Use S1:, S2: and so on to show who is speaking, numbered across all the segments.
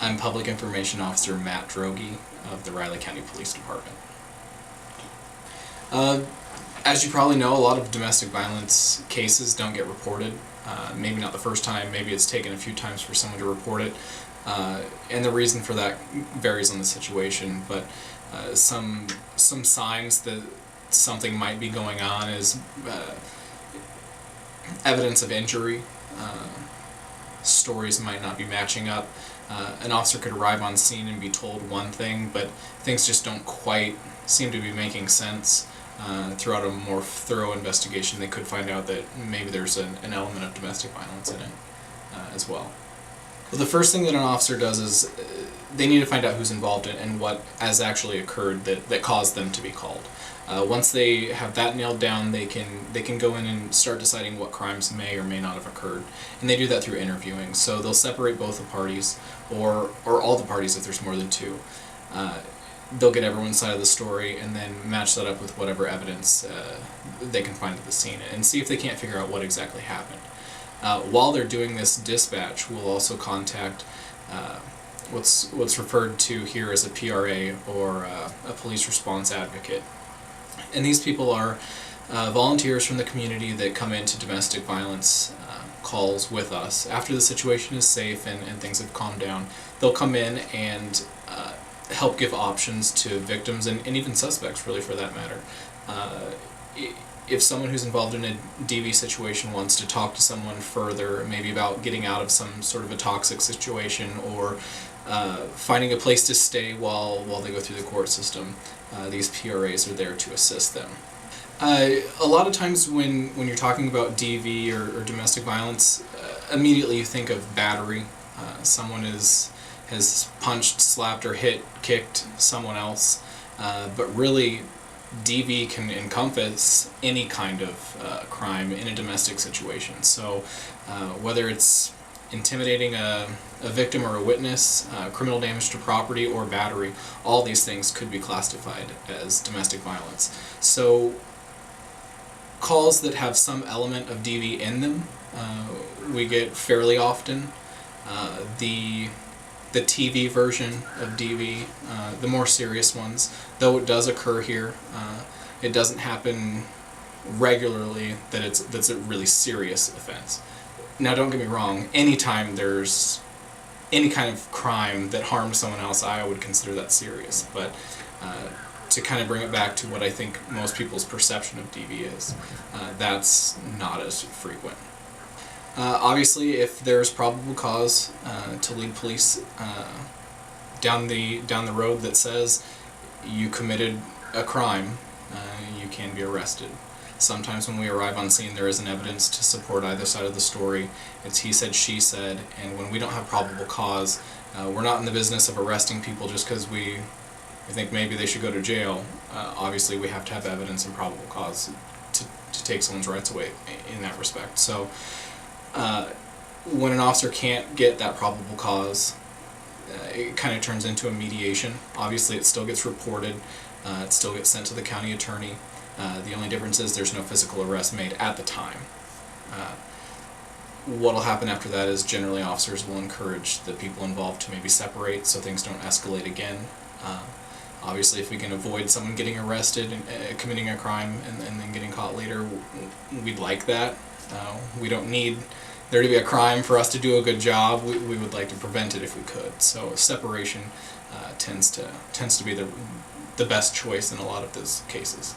S1: I'm Public Information Officer Matthew Droge of the Riley County Police Department. As you probably know, a lot of domestic violence cases don't get reported. Maybe not the first time, maybe it's taken a few times for someone to report it. And the reason for that varies on the situation, but some signs that something might be going on is evidence of injury. Stories might not be matching up. An officer could arrive on scene and be told one thing, but things just don't quite seem to be making sense. Throughout a more thorough investigation, they could find out that maybe there's an element of domestic violence in it as well. Well, the first thing that an officer does is they need to find out who's involved and what has actually occurred that caused them to be called. Once they have that nailed down, they can go in and start deciding what crimes may or may not have occurred, and they do that through interviewing. So they'll separate both the parties, or all the parties if there's more than two. They'll get everyone's side of the story and then match that up with whatever evidence they can find at the scene and see if they can't figure out what exactly happened. While they're doing this dispatch, we'll also contact what's referred to here as a PRA, or a police response advocate. And these people are volunteers from the community that come into domestic violence calls with us. After the situation is safe and things have calmed down, they'll come in and help give options to victims and even suspects, really, for that matter. If someone who's involved in a DV situation wants to talk to someone further, maybe about getting out of some sort of a toxic situation, or finding a place to stay while they go through the court system, these PRAs are there to assist them. A lot of times when you're talking about DV or domestic violence, immediately you think of battery. Someone has punched, slapped, or kicked someone else, but really DV can encompass any kind of crime in a domestic situation. So whether it's intimidating a victim or a witness, criminal damage to property, or battery, all these things could be classified as domestic violence. So calls that have some element of DV in them, we get fairly often. The TV version of DV, the more serious ones, though it does occur here, it doesn't happen regularly that's a really serious offense. Now, don't get me wrong, anytime there's any kind of crime that harms someone else, I would consider that serious, but to kind of bring it back to what I think most people's perception of DV is, that's not as frequent. Obviously, if there's probable cause to lead police down the road that says you committed a crime, you can be arrested. Sometimes when we arrive on scene, there isn't evidence to support either side of the story. It's he said, she said, and when we don't have probable cause, we're not in the business of arresting people just because we think maybe they should go to jail. Obviously, we have to have evidence and probable cause to take someone's rights away in that respect. So when an officer can't get that probable cause, it kind of turns into a mediation. Obviously, it still gets reported. It still gets sent to the county attorney. The only difference is there's no physical arrest made at the time. What will happen after that is generally officers will encourage the people involved to maybe separate so things don't escalate again. Obviously, if we can avoid someone getting arrested and committing a crime and then getting caught later, we'd like that. We don't need there to be a crime for us to do a good job. We would like to prevent it if we could. So separation tends to be the best choice in a lot of those cases.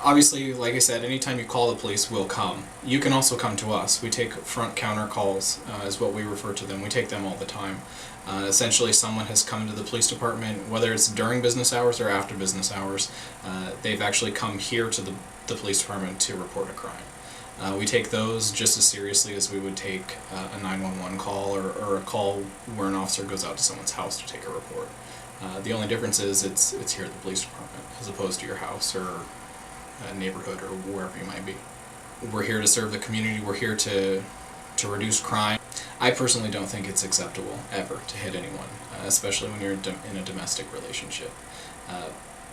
S1: Obviously, like I said, anytime you call the police, we'll come. You can also come to us. We take front counter calls, is what we refer to them. We take them all the time. Essentially, someone has come to the police department, whether it's during business hours or after business hours. They've actually come here to the police department to report a crime. We take those just as seriously as we would take a 911 call or a call where an officer goes out to someone's house to take a report. The only difference is it's here at the police department as opposed to your house or neighborhood or wherever you might be. We're here to serve the community. We're here to reduce crime. I personally don't think it's acceptable ever to hit anyone, especially when you're in a domestic relationship.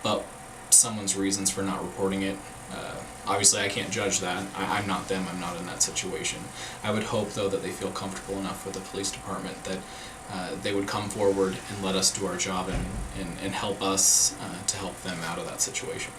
S1: But someone's reasons for not reporting it, obviously I can't judge that. I'm not them. I'm not in that situation. I would hope, though, that they feel comfortable enough with the police department that they would come forward and let us do our job and help us to help them out of that situation.